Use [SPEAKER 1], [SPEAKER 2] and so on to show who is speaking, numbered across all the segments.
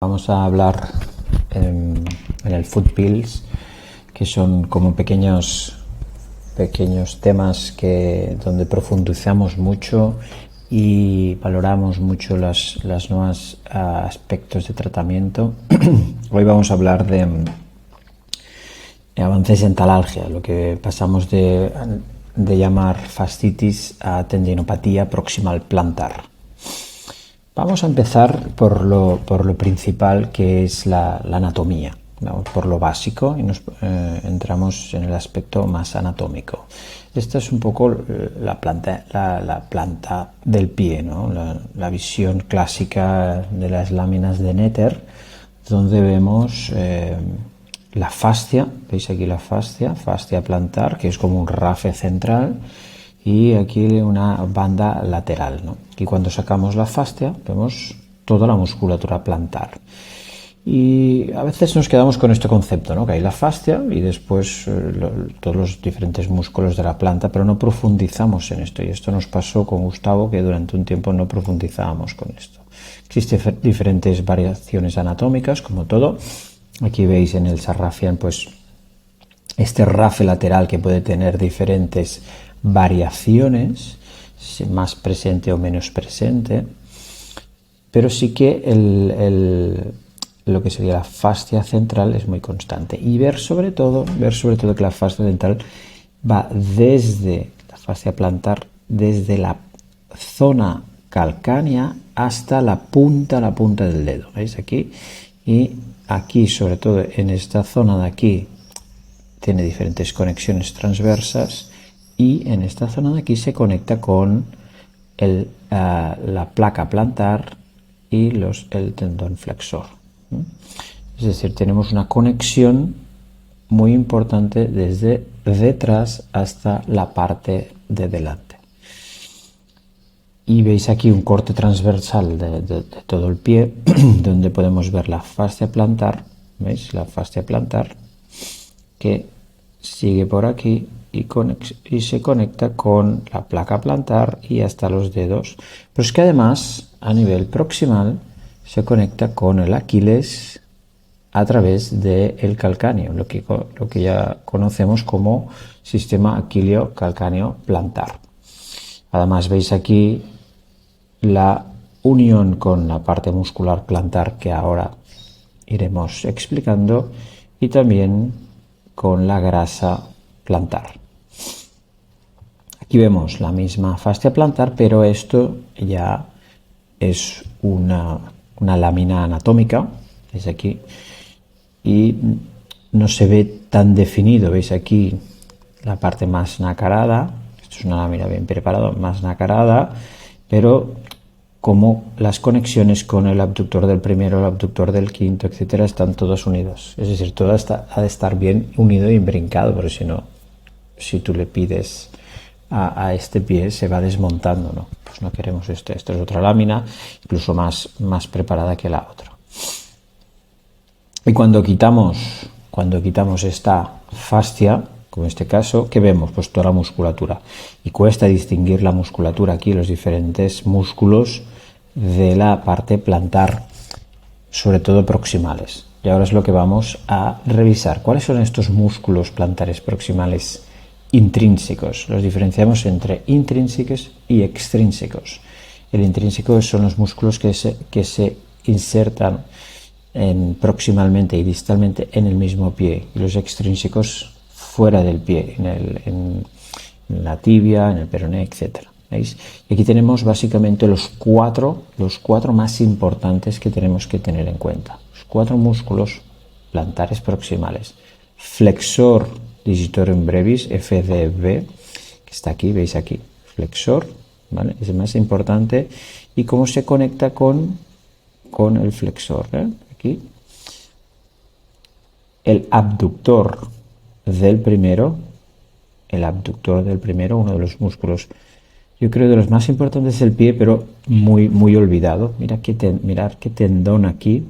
[SPEAKER 1] Vamos a hablar en el Foot Pills, que son como pequeños temas donde profundizamos mucho y valoramos mucho los nuevos aspectos de tratamiento. Hoy vamos a hablar de avances en talalgia, lo que pasamos de llamar fascitis a tendinopatía proximal plantar. Vamos a empezar por lo principal, que es la anatomía. Vamos por lo básico y nos entramos en el aspecto más anatómico. Esta es un poco la planta del pie, ¿no? La visión clásica de las láminas de Netter, donde vemos la fascia. Veis aquí la fascia plantar, que es como un rafe central, y aquí una banda lateral, ¿no? Y cuando sacamos la fascia vemos toda la musculatura plantar. Y a veces nos quedamos con este concepto, ¿no? Que hay la fascia y después todos los diferentes músculos de la planta, pero no profundizamos en esto. Y esto nos pasó con Gustavo, que durante un tiempo no profundizábamos con esto. Existen diferentes variaciones anatómicas, como todo. Aquí veis en el Sarrafian, pues, este rafe lateral que puede tener diferentes variaciones, más presente o menos presente, pero sí que lo que sería la fascia central es muy constante. Y ver sobre todo que la fascia central va desde la fascia plantar, desde la zona calcánea hasta la punta del dedo. ¿Veis aquí? Y aquí, sobre todo en esta zona de aquí, tiene diferentes conexiones transversas, y en esta zona de aquí se conecta con la placa plantar y el tendón flexor. Es decir, tenemos una conexión muy importante desde detrás hasta la parte de delante. Y veis aquí un corte transversal de todo el pie, donde podemos ver la fascia plantar. ¿Veis? La fascia plantar, que sigue por aquí y se conecta con la placa plantar y hasta los dedos. Pero es que además, a nivel proximal, se conecta con el Aquiles a través del calcáneo, lo que ya conocemos como sistema aquileo-calcáneo plantar. Además, veis aquí la unión con la parte muscular plantar, que ahora iremos explicando, y también con la grasa plantar. Aquí vemos la misma fascia plantar, pero esto ya es una lámina anatómica, es aquí, y no se ve tan definido. Veis aquí la parte más nacarada, esto es una lámina bien preparada, más nacarada, pero como las conexiones con el abductor del primero, el abductor del quinto, etcétera, están todos unidos. Es decir, todo ha de estar bien unido y imbrincado, porque si no, si tú le pides a este pie, se va desmontando, ¿no? Pues no queremos esto. Esto es otra lámina, incluso más preparada que la otra. Y cuando quitamos esta fascia, como en este caso, ¿qué vemos? Pues toda la musculatura. Y cuesta distinguir la musculatura aquí, los diferentes músculos de la parte plantar, sobre todo proximales. Y ahora es lo que vamos a revisar. ¿Cuáles son estos músculos plantares proximales intrínsecos? Los diferenciamos entre intrínsecos y extrínsecos. El intrínseco son los músculos que se insertan proximalmente y distalmente en el mismo pie, y los extrínsecos fuera del pie, en la tibia, en el peroné, etc. ¿Veis? Y aquí tenemos básicamente los cuatro más importantes que tenemos que tener en cuenta. Los 4 músculos plantares proximales. Flexor digitorum brevis, FDB, que está aquí, veis aquí, flexor, ¿vale? Es el más importante. ¿Y cómo se conecta con el flexor? Aquí. El abductor del primero, uno de los músculos, yo creo, de los más importantes del pie, pero muy olvidado. Mirad qué tendón aquí,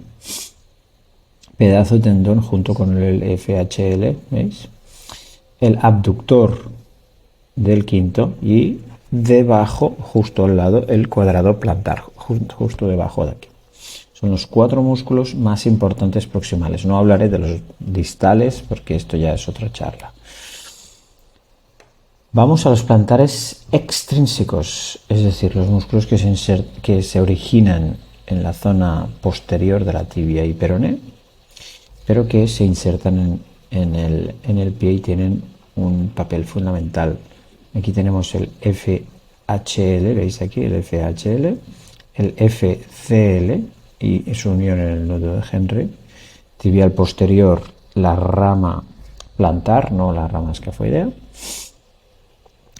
[SPEAKER 1] pedazo de tendón junto con el FHL, ¿veis? El abductor del quinto, y debajo, justo al lado, el cuadrado plantar, justo debajo de aquí. Son los 4 músculos más importantes proximales. No hablaré de los distales porque esto ya es otra charla. Vamos a los plantares extrínsecos, es decir, los músculos que se originan en la zona posterior de la tibia y peroné, pero que se insertan en el pie y tienen un papel fundamental. Aquí tenemos el FHL, ¿veis aquí? El FHL, el FCL y su unión en el nudo de Henry, tibial posterior, la rama plantar, no la rama escafoidea,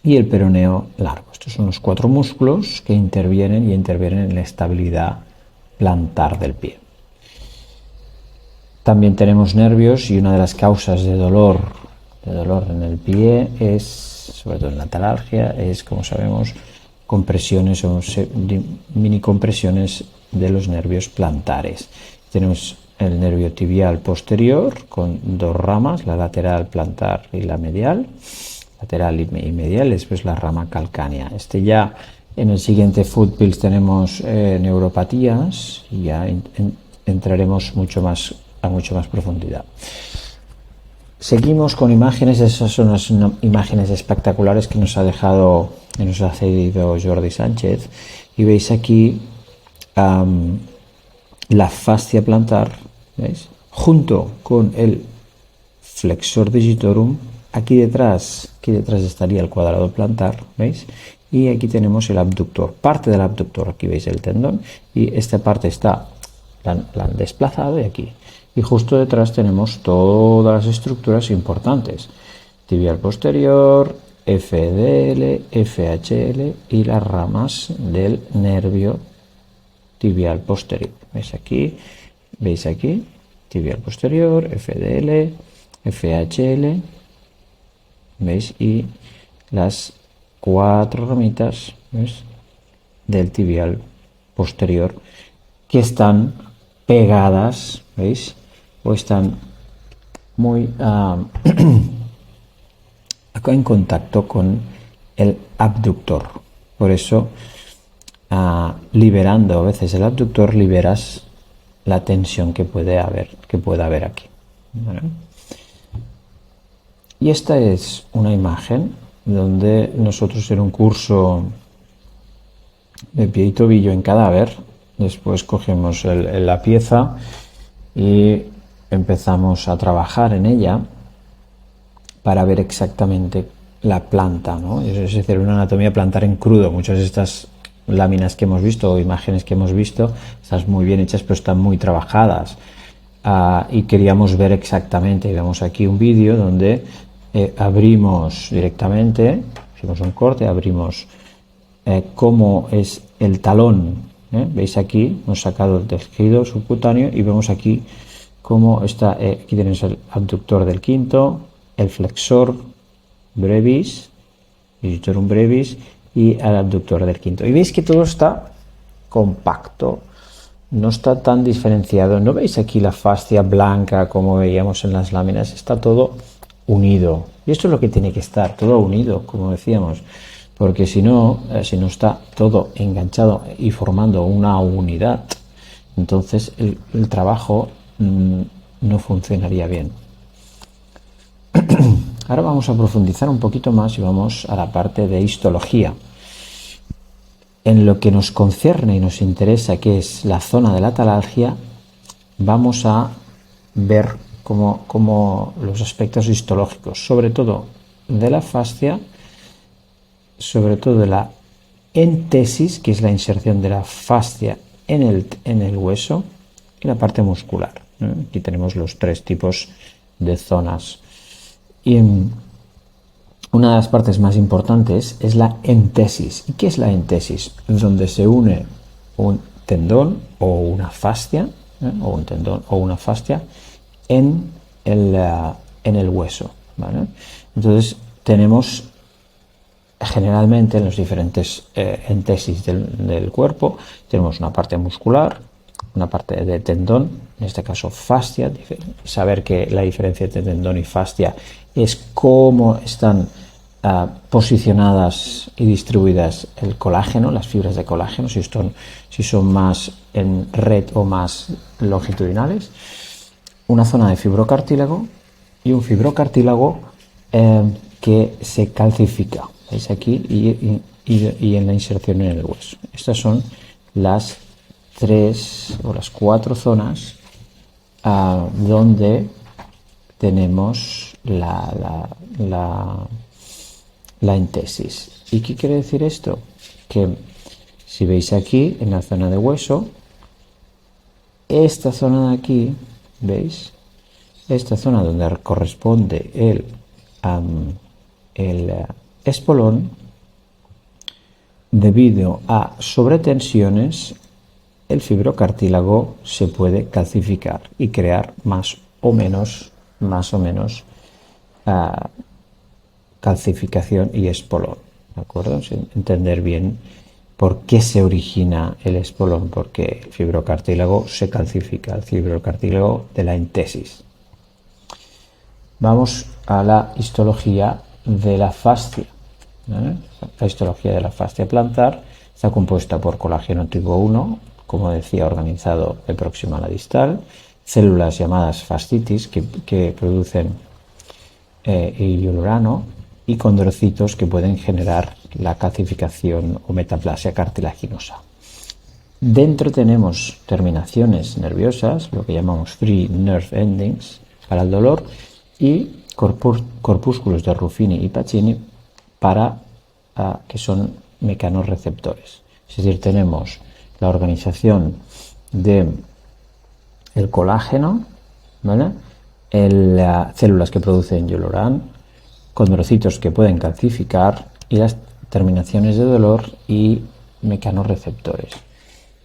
[SPEAKER 1] y el peroneo largo. Estos son los 4 músculos que intervienen en la estabilidad plantar del pie. También tenemos nervios y una de las causas de dolor en el pie es, sobre todo en la talalgia, es, como sabemos, compresiones o mini compresiones de los nervios plantares. Tenemos el nervio tibial posterior con 2 ramas, la lateral plantar y la medial, lateral y medial, después la rama calcánea. Ya en el siguiente Footpills tenemos neuropatías y ya entraremos a mucho más profundidad. Seguimos con imágenes. Esas son las imágenes espectaculares que nos ha cedido Jordi Sánchez, y veis aquí la fascia plantar, ¿veis? Junto con el flexor digitorum. Aquí detrás estaría el cuadrado plantar, ¿veis? Y aquí tenemos el abductor, parte del abductor. Aquí veis el tendón y esta parte la han desplazado, y aquí. Y justo detrás tenemos todas las estructuras importantes: tibial posterior, FDL, FHL y las ramas del nervio tibial posterior. ¿Veis aquí? Tibial posterior, FDL, FHL, ¿veis? Y las 4 ramitas, ¿ves?, del tibial posterior, que están pegadas, ¿veis? O están muy en contacto con el abductor. Por eso, liberando a veces el abductor, liberas la tensión que pueda haber aquí. ¿Vale? Y esta es una imagen donde nosotros, en un curso de pie y tobillo en cadáver, después cogemos la pieza y empezamos a trabajar en ella para ver exactamente la planta, ¿no? Es decir, una anatomía plantar en crudo. Muchas de estas láminas que hemos visto o imágenes que hemos visto están muy bien hechas, pero están muy trabajadas. Y queríamos ver exactamente. Vemos aquí un vídeo donde abrimos directamente, hicimos un corte, abrimos cómo es el talón. Veis aquí, hemos sacado el tejido subcutáneo y vemos aquí cómo está. Aquí tenemos el abductor del quinto, el flexor brevis, digitorum brevis, y el abductor del quinto. Y veis que todo está compacto, no está tan diferenciado. ¿No veis aquí la fascia blanca como veíamos en las láminas? Está todo unido. Y esto es lo que tiene que estar, todo unido, como decíamos. Porque si no está todo enganchado y formando una unidad, entonces el trabajo no funcionaría bien. Ahora vamos a profundizar un poquito más y vamos a la parte de histología. En lo que nos concierne y nos interesa, que es la zona de la talalgia, vamos a ver cómo los aspectos histológicos, sobre todo de la fascia, sobre todo de la entesis, que es la inserción de la fascia en el hueso, y la parte muscular. Aquí tenemos los 3 tipos de zonas. Y una de las partes más importantes es la entesis. ¿Y qué es la entesis? Donde se une un tendón o una fascia, o un tendón o una fascia en el hueso, ¿vale? Entonces tenemos generalmente en los diferentes entesis del cuerpo, tenemos una parte muscular, una parte de tendón, en este caso fascia. Saber que la diferencia entre tendón y fascia es cómo están posicionadas y distribuidas el colágeno, las fibras de colágeno, si son más en red o más longitudinales, una zona de fibrocartílago y un fibrocartílago que se calcifica, ¿veis aquí? Y en la inserción en el hueso. Estas son las 3 o las 4 zonas donde tenemos la entesis. ¿Y qué quiere decir esto? Que si veis aquí en la zona de hueso, esta zona de aquí, ¿veis? Esta zona donde corresponde el espolón, debido a sobretensiones, el fibrocartílago se puede calcificar y crear más o menos calcificación y espolón, ¿de acuerdo? Entender bien por qué se origina el espolón, porque el fibrocartílago se calcifica, el fibrocartílago de la entesis. Vamos a la histología de la fascia, ¿vale? La histología de la fascia plantar está compuesta por colágeno tipo 1, como decía, organizado de próxima a la distal, células llamadas fascitis que producen hialurano y condrocitos que pueden generar la calcificación o metaplasia cartilaginosa. Dentro tenemos terminaciones nerviosas, lo que llamamos free nerve endings para el dolor, y corpúsculos de Ruffini y Pacini que son mecanorreceptores. Es decir, tenemos la organización del colágeno, ¿vale? Células que producen hialurano, condrocitos que pueden calcificar y las terminaciones de dolor y mecanorreceptores.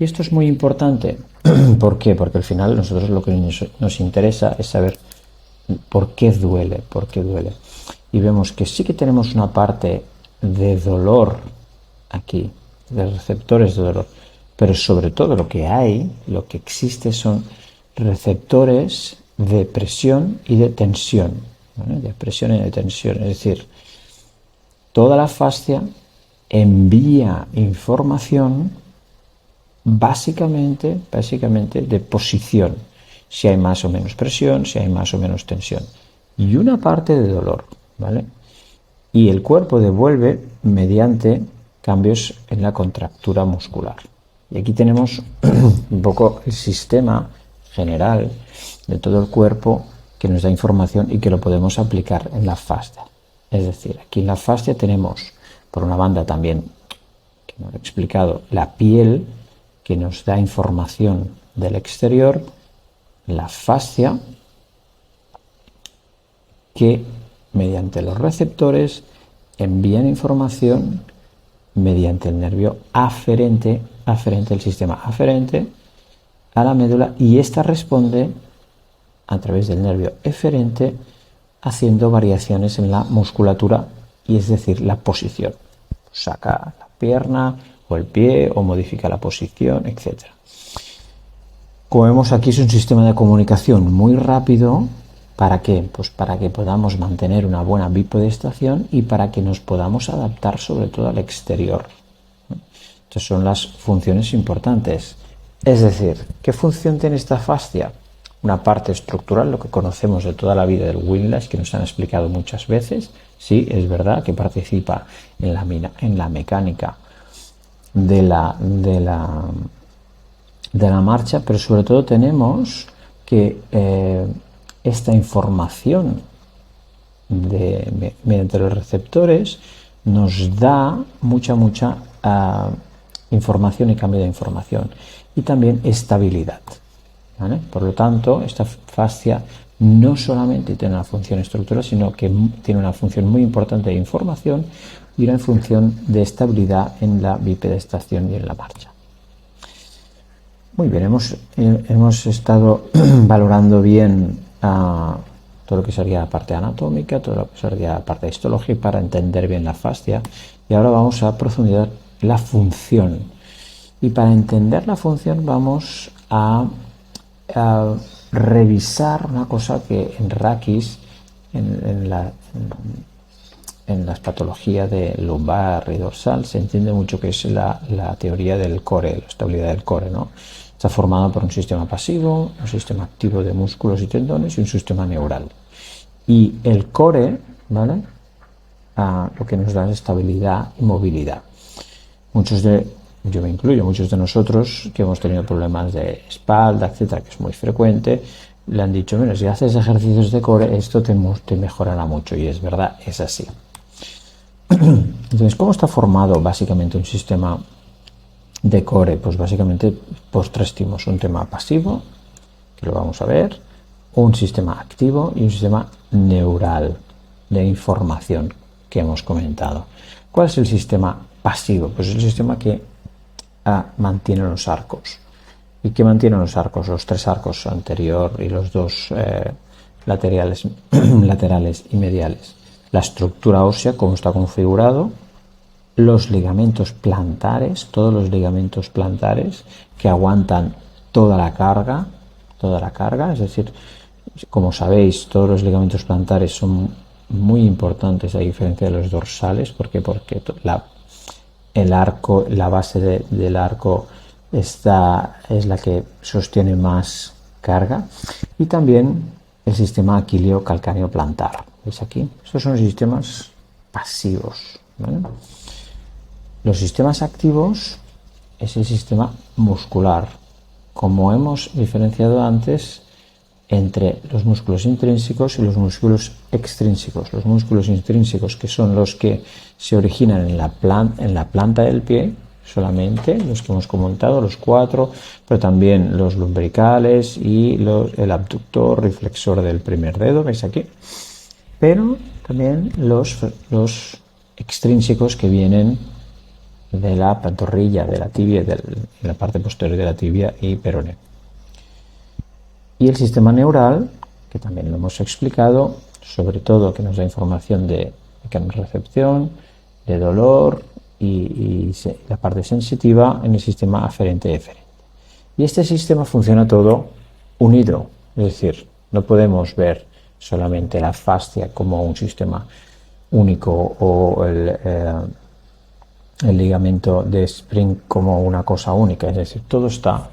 [SPEAKER 1] Y esto es muy importante. ¿Por qué? Porque al final nosotros lo que nos interesa es saber por qué duele, Y vemos que sí que tenemos una parte de dolor aquí, de receptores de dolor, pero sobre todo lo que existe son receptores de presión y de tensión, ¿vale? De presión y de tensión, es decir, toda la fascia envía información básicamente de posición, si hay más o menos presión, si hay más o menos tensión, y una parte de dolor, ¿vale? Y el cuerpo devuelve mediante cambios en la contractura muscular. Y aquí tenemos un poco el sistema general de todo el cuerpo que nos da información y que lo podemos aplicar en la fascia. Es decir, aquí en la fascia tenemos, por una banda también, que no lo he explicado, la piel que nos da información del exterior, la fascia que mediante los receptores envían información mediante el nervio aferente, el sistema aferente a la médula, y ésta responde a través del nervio eferente haciendo variaciones en la musculatura, y es decir, la posición. Saca la pierna o el pie o modifica la posición, etc. Como vemos aquí, es un sistema de comunicación muy rápido. ¿Para qué? Pues para que podamos mantener una buena bipodestación y para que nos podamos adaptar sobre todo al exterior. Estas son las funciones importantes. Es decir, ¿qué función tiene esta fascia? Una parte estructural, lo que conocemos de toda la vida del Windlass, que nos han explicado muchas veces. Sí, es verdad que participa en la mecánica de la marcha, pero sobre todo tenemos que esta información mediante los receptores nos da mucha información y cambio de información, y también estabilidad, ¿vale? Por lo tanto, esta fascia no solamente tiene una función estructural, sino que tiene una función muy importante de información y una función de estabilidad en la bipedestación y en la marcha. Muy bien, hemos estado valorando bien todo lo que sería la parte anatómica, todo lo que sería la parte de histología, para entender bien la fascia, y ahora vamos a profundizar en la función. Y para entender la función vamos a revisar una cosa que en Rakis, en en las patologías de lumbar y dorsal se entiende mucho que es la teoría del core, la estabilidad del core, ¿no? Está formado por un sistema pasivo, un sistema activo de músculos y tendones y un sistema neural. Y el core, ¿vale? Lo que nos da es estabilidad y movilidad. Yo me incluyo, muchos de nosotros que hemos tenido problemas de espalda, etcétera, que es muy frecuente, le han dicho, mira, si haces ejercicios de core, esto te mejorará mucho. Y es verdad, es así. Entonces, ¿cómo está formado básicamente un sistema de core? Pues básicamente por tres tipos. Un tema pasivo, que lo vamos a ver, un sistema activo y un sistema neural de información que hemos comentado. ¿Cuál es el sistema pasivo? Pues el sistema que mantiene los arcos. ¿Y qué mantiene los arcos? Los tres arcos anterior y los dos laterales y mediales. La estructura ósea, cómo está configurado, los ligamentos plantares, todos los ligamentos plantares que aguantan toda la carga, es decir, como sabéis, todos los ligamentos plantares son muy importantes a diferencia de los dorsales, porque el arco, la base del arco es la que sostiene más carga, y también el sistema aquileo calcáneo plantar. ¿Veis aquí? Estos son sistemas pasivos, ¿vale? Los sistemas activos es el sistema muscular, como hemos diferenciado antes entre los músculos intrínsecos y los músculos extrínsecos. Los músculos intrínsecos, que son los que se originan en la planta del pie, solamente los que hemos comentado, los 4, pero también los lumbricales y el abductor y flexor del primer dedo, ¿veis aquí? Pero también los extrínsecos, que vienen de la pantorrilla, de la tibia, de la parte posterior de la tibia y peroné. Y el sistema neural, que también lo hemos explicado, sobre todo que nos da información de recepción, de dolor y la parte sensitiva en el sistema aferente-eferente. Y este sistema funciona todo unido, es decir, no podemos ver solamente la fascia como un sistema único o el ligamento de Spring como una cosa única, es decir, todo está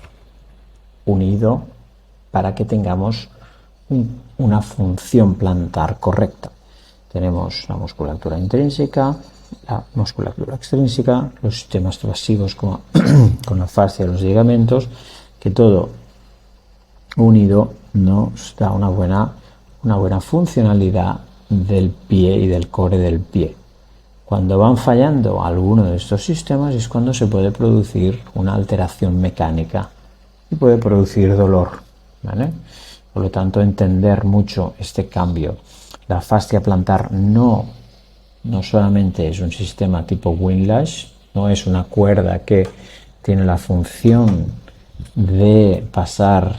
[SPEAKER 1] unido para que tengamos una función plantar correcta. Tenemos la musculatura intrínseca, la musculatura extrínseca, los sistemas pasivos con la fascia y los ligamentos, que todo unido nos da una buena funcionalidad del pie y del core del pie. Cuando van fallando alguno de estos sistemas es cuando se puede producir una alteración mecánica y puede producir dolor, ¿vale? Por lo tanto, entender mucho este cambio. La fascia plantar no solamente es un sistema tipo windlash, no es una cuerda que tiene la función de pasar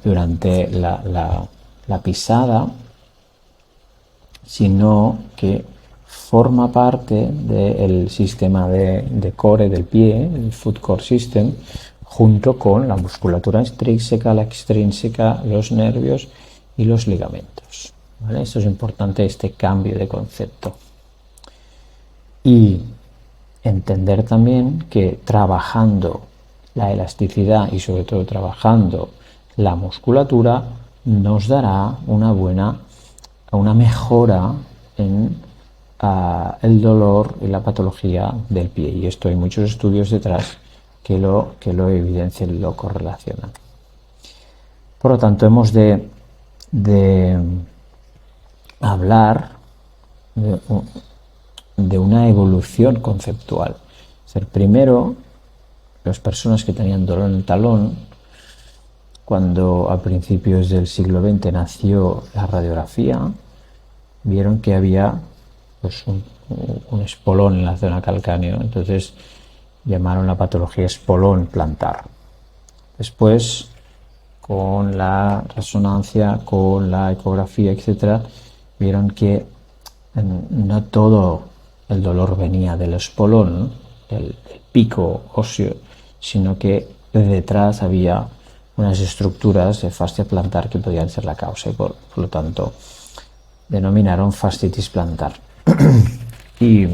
[SPEAKER 1] durante la pisada, sino que forma parte del sistema de core del pie, el foot core system, junto con la musculatura intrínseca, la extrínseca, los nervios y los ligamentos, ¿vale? Esto es importante, este cambio de concepto. Y entender también que trabajando la elasticidad y sobre todo trabajando la musculatura nos dará una mejora en el dolor y la patología del pie. Y esto hay muchos estudios detrás que lo evidencian y lo correlacionan. Por lo tanto, hemos de hablar de una evolución conceptual. Primero, las personas que tenían dolor en el talón, cuando a principios del siglo XX nació la radiografía, vieron que había pues, un espolón en la zona calcáneo, entonces llamaron la patología espolón plantar. Después, con la resonancia, con la ecografía, etc., vieron que no todo el dolor venía del espolón, del pico óseo, sino que detrás había unas estructuras de fascia plantar que podían ser la causa, y por lo tanto denominaron fascitis plantar. Y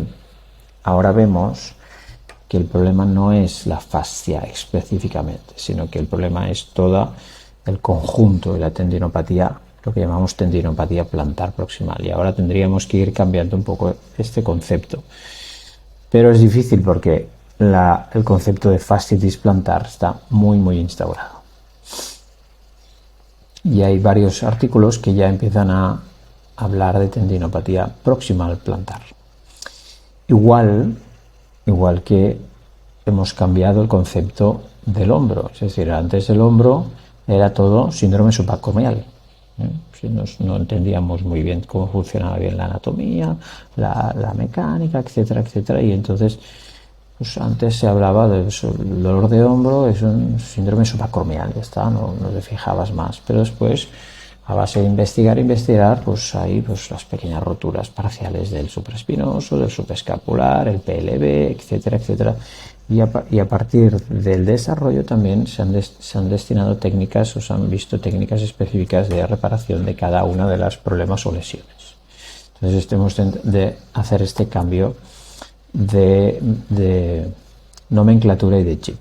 [SPEAKER 1] ahora vemos que el problema no es la fascia específicamente, sino que el problema es todo el conjunto de la tendinopatía, lo que llamamos tendinopatía plantar proximal. Y ahora tendríamos que ir cambiando un poco este concepto. Pero es difícil porque el concepto de fascitis plantar está muy instaurado. Y hay varios artículos que ya empiezan a hablar de tendinopatía proximal plantar. Igual que hemos cambiado el concepto del hombro, es decir, antes el hombro era todo síndrome subacromial. No entendíamos muy bien cómo funcionaba bien la anatomía, la mecánica, etcétera, etcétera, y entonces pues antes se hablaba del dolor de hombro, es un síndrome subacromial, ya está, no te fijabas más, pero después a base de investigar, pues hay pues las pequeñas roturas parciales del supraespinoso, del subescapular, el PLB, etcétera, etcétera. Y a partir del desarrollo también se han destinado técnicas, o se han visto técnicas específicas de reparación de cada una de los problemas o lesiones. Entonces tenemos de hacer este cambio de nomenclatura y de chip.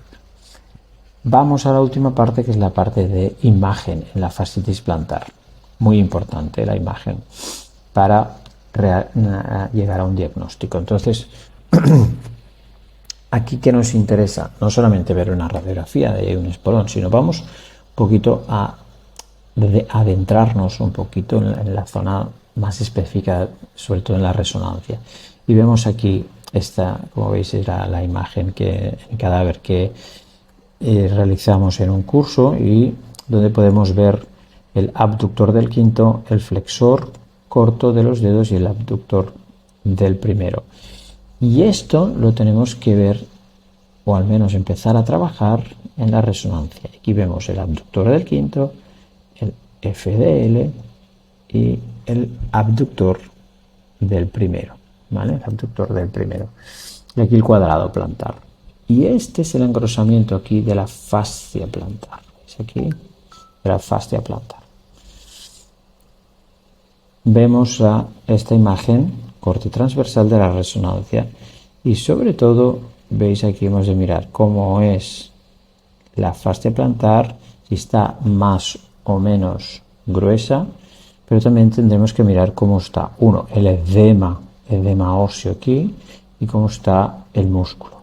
[SPEAKER 1] Vamos a la última parte, que es la parte de imagen en la fascitis plantar. Muy importante la imagen para llegar a un diagnóstico. Entonces, aquí que nos interesa, no solamente ver una radiografía de un espolón, sino vamos un poquito a adentrarnos un poquito en la zona más específica, sobre todo en la resonancia. Y vemos aquí esta, como veis, era la imagen en cadáver que realizamos en un curso, y donde podemos ver el abductor del quinto, el flexor corto de los dedos y el abductor del primero. Y esto lo tenemos que ver, o al menos empezar a trabajar en la resonancia. Aquí vemos el abductor del quinto, el FDL y el abductor del primero, ¿vale? El abductor del primero. Y aquí el cuadrado plantar. Y este es el engrosamiento aquí de la fascia plantar. ¿Veis aquí? De la fascia plantar. Vemos esta imagen corte transversal de la resonancia, y sobre todo veis aquí, hemos de mirar cómo es la fascia plantar, si está más o menos gruesa, pero también tendremos que mirar cómo está, el edema óseo aquí, y cómo está el músculo.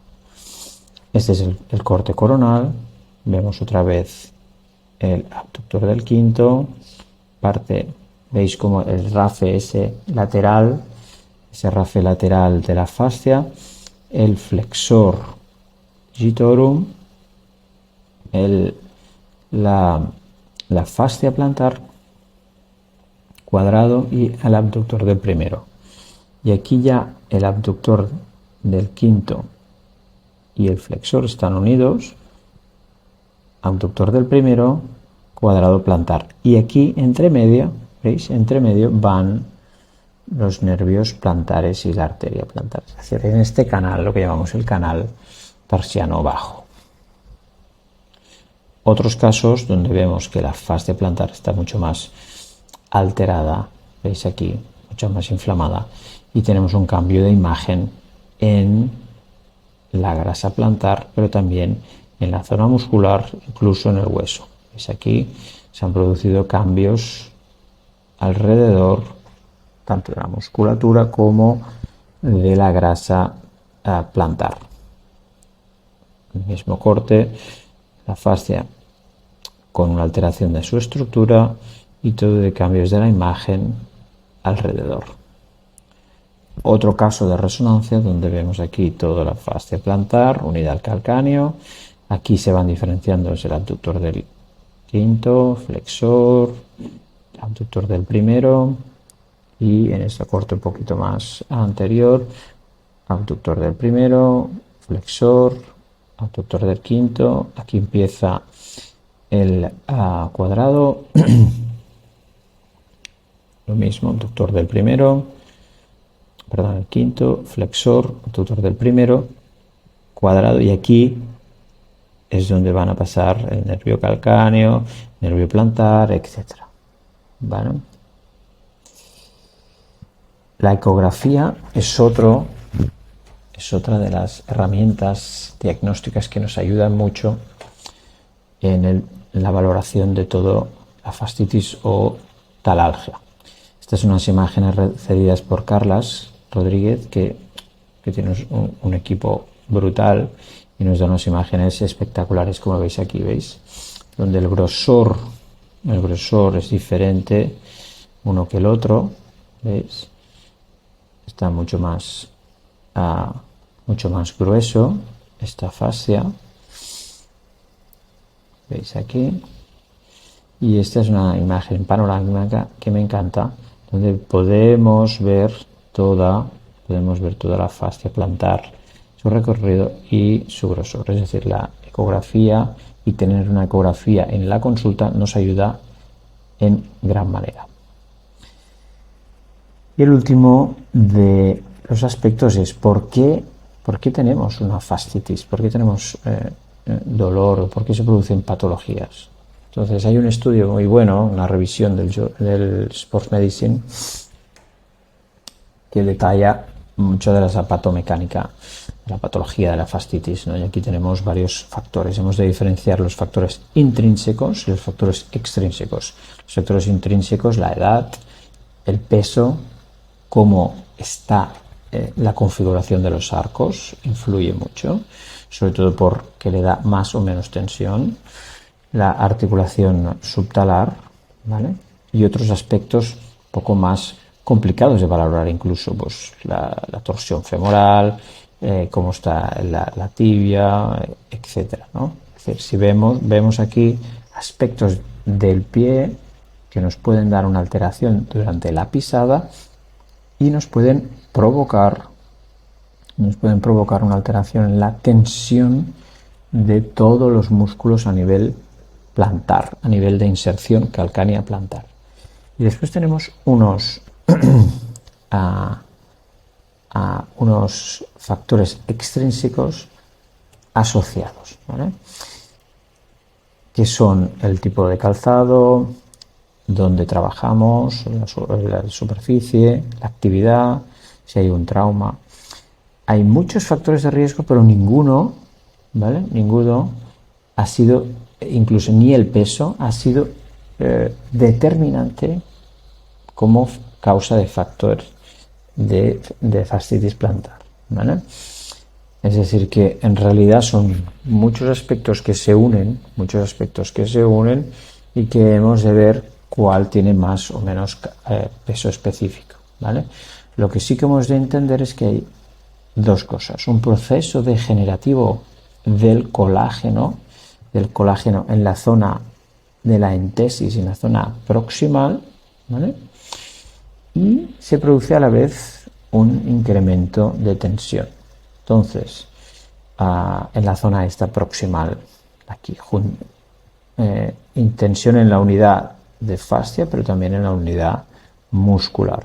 [SPEAKER 1] Este es el corte coronal. Vemos otra vez el abductor del quinto, veis como el rafe ese rafe lateral de la fascia, el flexor digitorum, la fascia plantar cuadrado y el abductor del primero. Y aquí ya el abductor del quinto y el flexor están unidos, abductor del primero, cuadrado plantar. Y aquí entre medio, ¿veis? Entre medio van los nervios plantares y la arteria plantar. Es decir, en este canal, lo que llamamos el canal tarsiano bajo. Otros casos donde vemos que la fascia plantar está mucho más alterada, veis aquí, mucho más inflamada, y tenemos un cambio de imagen en la grasa plantar, pero también en la zona muscular, incluso en el hueso. Veis aquí, se han producido cambios alrededor tanto de la musculatura como de la grasa plantar. El mismo corte, la fascia con una alteración de su estructura y todo de cambios de la imagen alrededor. Otro caso de resonancia donde vemos aquí toda la fascia plantar unida al calcáneo. Aquí se van diferenciando el abductor del quinto, flexor, abductor del primero, y en este corte un poquito más anterior, abductor del primero, flexor, abductor del quinto. Aquí empieza el cuadrado, lo mismo, abductor del primero, el quinto, flexor, abductor del primero, cuadrado, y aquí es donde van a pasar el nervio calcáneo, nervio plantar, etcétera. ¿Vale? La ecografía es otra de las herramientas diagnósticas que nos ayudan mucho en la valoración de todo la fascitis o talalgia. Estas son unas imágenes cedidas por Carlas Rodríguez, que tiene un equipo brutal y nos da unas imágenes espectaculares, como veis aquí, ¿veis? Donde el grosor es diferente uno que el otro, ¿veis? Está mucho más grueso esta fascia, veis aquí, y esta es una imagen panorámica que me encanta, donde podemos ver toda la fascia plantar, su recorrido y su grosor. Es decir, la ecografía y tener una ecografía en la consulta nos ayuda en gran manera. Y el último de los aspectos es ¿por qué tenemos una fascitis? ¿Por qué tenemos dolor? ¿Por qué se producen patologías? Entonces hay un estudio muy bueno, una revisión del Sports Medicine, que detalla mucho de la patomecánica, de la patología de la fascitis, ¿no? Y aquí tenemos varios factores. Hemos de diferenciar los factores intrínsecos y los factores extrínsecos. Los factores intrínsecos, la edad, el peso, cómo está la configuración de los arcos, influye mucho, sobre todo porque le da más o menos tensión, la articulación subtalar, ¿vale? Y otros aspectos un poco más complicados de valorar, incluso pues la torsión femoral, cómo está la tibia, etcétera, ¿no? Es decir, si vemos aquí aspectos del pie que nos pueden dar una alteración durante la pisada y nos pueden provocar una alteración en la tensión de todos los músculos a nivel plantar, a nivel de inserción calcánea plantar. Y después tenemos unos factores extrínsecos asociados, ¿vale? Que son el tipo de calzado, donde trabajamos, la superficie, la actividad, si hay un trauma. Hay muchos factores de riesgo, pero ninguno, ¿vale? Ninguno ha sido, incluso ni el peso, ha sido determinante como causa de factor de fascitis plantar, ¿vale? Es decir, que en realidad son muchos aspectos que se unen y que hemos de ver cuál tiene más o menos peso específico, ¿vale? Lo que sí que hemos de entender es que hay dos cosas: un proceso degenerativo del colágeno en la zona de la entesis, en la zona proximal, ¿vale? Y se produce a la vez un incremento de tensión. Entonces, en la zona esta proximal, aquí, tensión en la unidad de fascia, pero también en la unidad muscular.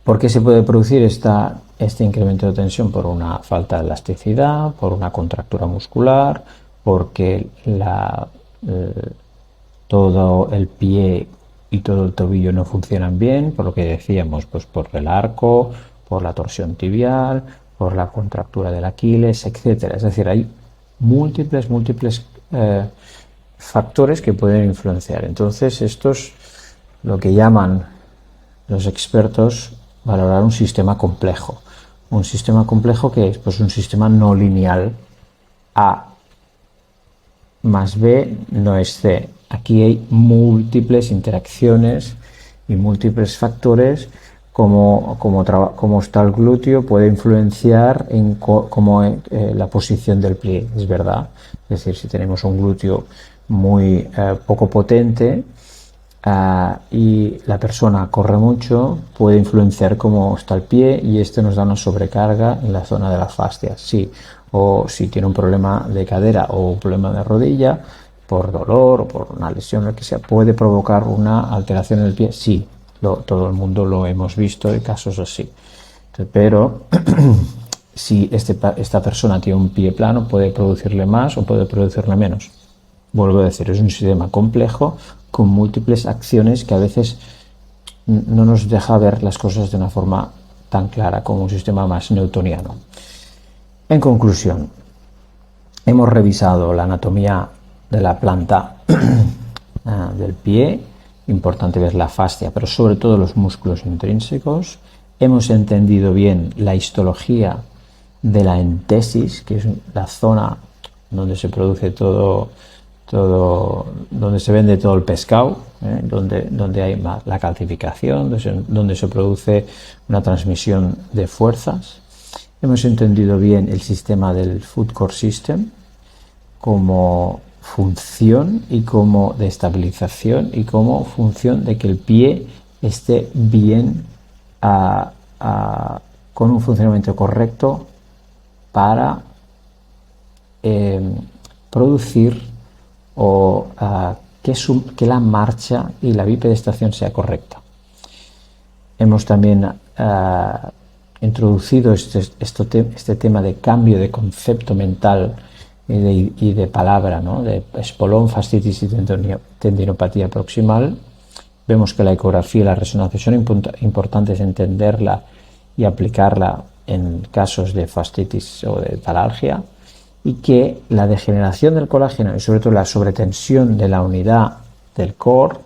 [SPEAKER 1] ¿Por qué se puede producir este incremento de tensión? Por una falta de elasticidad, por una contractura muscular, porque todo el pie y todo el tobillo no funcionan bien, por lo que decíamos, pues por el arco, por la torsión tibial, por la contractura del Aquiles, etcétera. Es decir, hay múltiples factores que pueden influenciar. Entonces, esto es lo que llaman los expertos valorar un sistema complejo. Un sistema complejo que es pues un sistema no lineal. A más B no es C. Aquí hay múltiples interacciones y múltiples factores, como está el glúteo puede influenciar en la posición del pie, es verdad. Es decir, si tenemos un glúteo muy poco potente y la persona corre mucho, puede influenciar cómo está el pie, y nos da una sobrecarga en la zona de la fascia. Sí. O si tiene un problema de cadera o un problema de rodilla, por dolor o por una lesión, lo que sea, puede provocar una alteración en el pie. Sí, todo el mundo lo hemos visto en casos así. Pero si esta persona tiene un pie plano, puede producirle más o puede producirle menos. Vuelvo a decir, es un sistema complejo con múltiples acciones que a veces no nos deja ver las cosas de una forma tan clara como un sistema más newtoniano. En conclusión, hemos revisado la anatomía de la planta del pie, importante ver la fascia, pero sobre todo los músculos intrínsecos. Hemos entendido bien la histología de la entesis, que es la zona donde se produce todo donde se vende todo el pescado, donde hay la calcificación, donde se produce una transmisión de fuerzas. Hemos entendido bien el sistema del Foot Core System como función y como de estabilización y como función de que el pie esté bien con un funcionamiento correcto para producir que la marcha y la bipedestación sea correcta. Hemos también introducido este tema de cambio de concepto mental y de palabra, ¿no? De espolón, fascitis y tendinopatía proximal. Vemos que la ecografía y la resonancia son importantes entenderla y aplicarla en casos de fascitis o de talalgia, y que la degeneración del colágeno y sobre todo la sobretensión de la unidad del core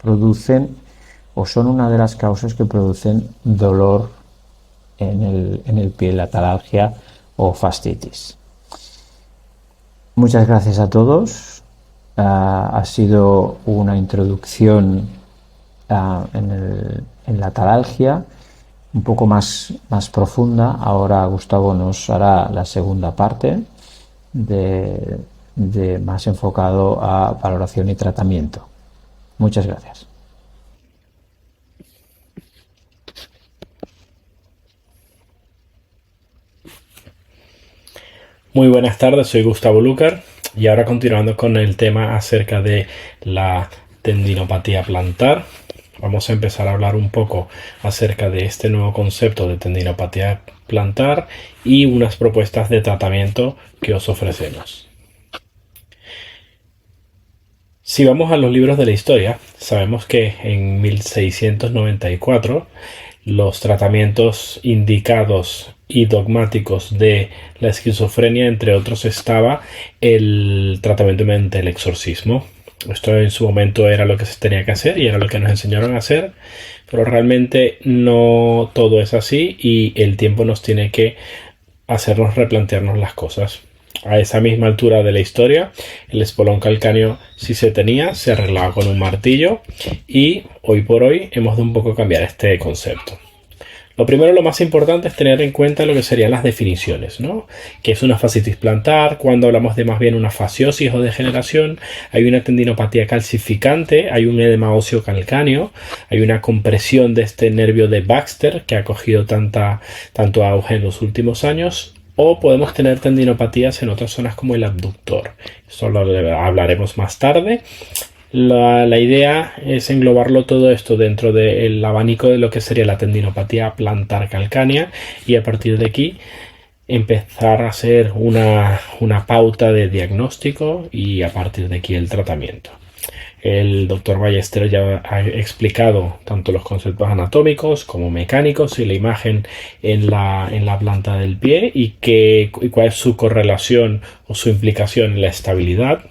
[SPEAKER 1] producen o son una de las causas que producen dolor en el pie, la talalgia o fascitis. Muchas gracias a todos. Ha sido una introducción en la talalgia un poco más profunda. Ahora Gustavo nos hará la segunda parte de más enfocado a valoración y tratamiento. Muchas gracias.
[SPEAKER 2] Muy buenas tardes, soy Gustavo Lucar y ahora continuando con el tema acerca de la tendinopatía plantar, vamos a empezar a hablar un poco acerca de este nuevo concepto de tendinopatía plantar y unas propuestas de tratamiento que os ofrecemos. Si vamos a los libros de la historia, sabemos que en 1694 los tratamientos indicados y dogmáticos de la esquizofrenia, entre otros, estaba el tratamiento mediante el exorcismo. Esto en su momento era lo que se tenía que hacer y era lo que nos enseñaron a hacer, pero realmente no todo es así y el tiempo nos tiene que hacernos replantearnos las cosas. A esa misma altura de la historia, el espolón calcáneo, si se tenía, se arreglaba con un martillo y hoy por hoy hemos de un poco cambiar este concepto. Lo primero, lo más importante es tener en cuenta lo que serían las definiciones, ¿no? ¿Qué es una fascitis plantar? Cuando hablamos de más bien una fasciosis o degeneración, hay una tendinopatía calcificante, hay un edema óseo calcáneo, hay una compresión de este nervio de Baxter que ha cogido tanto auge en los últimos años, o podemos tener tendinopatías en otras zonas como el abductor. Esto lo hablaremos más tarde. La idea es englobarlo todo esto dentro del abanico de lo que sería la tendinopatía plantar calcánea y a partir de aquí empezar a hacer una pauta de diagnóstico y a partir de aquí el tratamiento. El doctor Ballester ya ha explicado tanto los conceptos anatómicos como mecánicos y la imagen en la planta del pie y cuál es su correlación o su implicación en la estabilidad.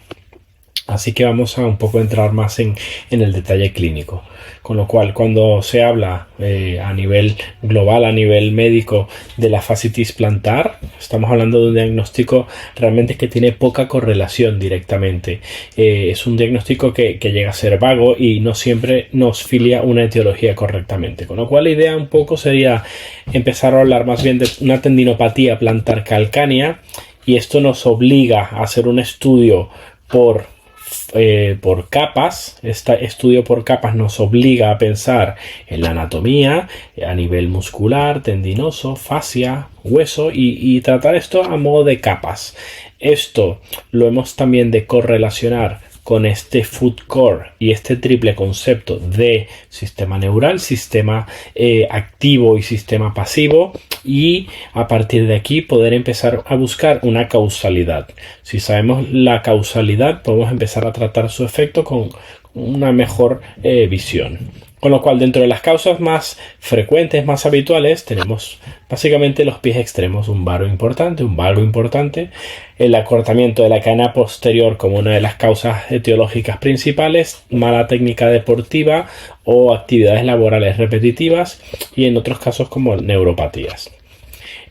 [SPEAKER 2] Así que vamos a un poco entrar más en el detalle clínico. Con lo cual, cuando se habla a nivel global, a nivel médico, de la fascitis plantar, estamos hablando de un diagnóstico realmente que tiene poca correlación directamente. Es un diagnóstico que llega a ser vago y no siempre nos filia una etiología correctamente. Con lo cual, la idea un poco sería empezar a hablar más bien de una tendinopatía plantar calcánea y esto nos obliga a hacer un estudio por capas. Este estudio por capas nos obliga a pensar en la anatomía a nivel muscular, tendinoso, fascia, hueso y tratar esto a modo de capas. Esto lo hemos también de correlacionar con este Foot Core y este triple concepto de sistema neural, sistema activo y sistema pasivo, y a partir de aquí poder empezar a buscar una causalidad. Si sabemos la causalidad, podemos empezar a tratar su efecto con una mejor visión. Con lo cual, dentro de las causas más frecuentes, más habituales, tenemos básicamente los pies extremos, un valgo importante, el acortamiento de la cadena posterior como una de las causas etiológicas principales, mala técnica deportiva o actividades laborales repetitivas, y en otros casos como neuropatías.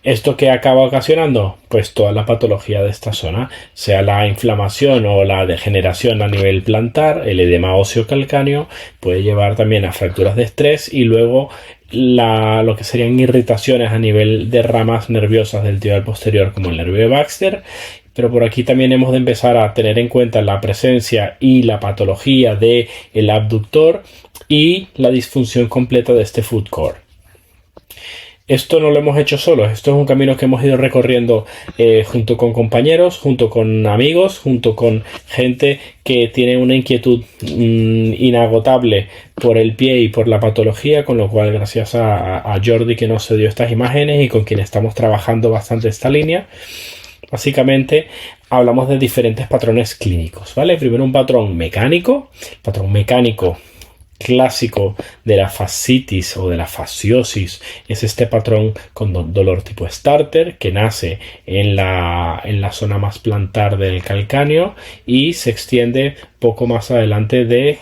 [SPEAKER 2] ¿Esto qué acaba ocasionando? Pues toda la patología de esta zona, sea la inflamación o la degeneración a nivel plantar, el edema óseo calcáneo, puede llevar también a fracturas de estrés y luego lo que serían irritaciones a nivel de ramas nerviosas del tibial posterior como el nervio de Baxter. Pero por aquí también hemos de empezar a tener en cuenta la presencia y la patología del abductor y la disfunción completa de este foot core. Esto no lo hemos hecho solos, esto es un camino que hemos ido recorriendo junto con compañeros, junto con amigos, junto con gente que tiene una inquietud inagotable por el pie y por la patología, con lo cual gracias a Jordi que nos dio estas imágenes y con quien estamos trabajando bastante esta línea, básicamente hablamos de diferentes patrones clínicos, ¿vale? Primero un patrón mecánico clásico de la fascitis o de la fasciosis es este patrón con dolor tipo starter que nace en la zona más plantar del calcáneo y se extiende poco más adelante de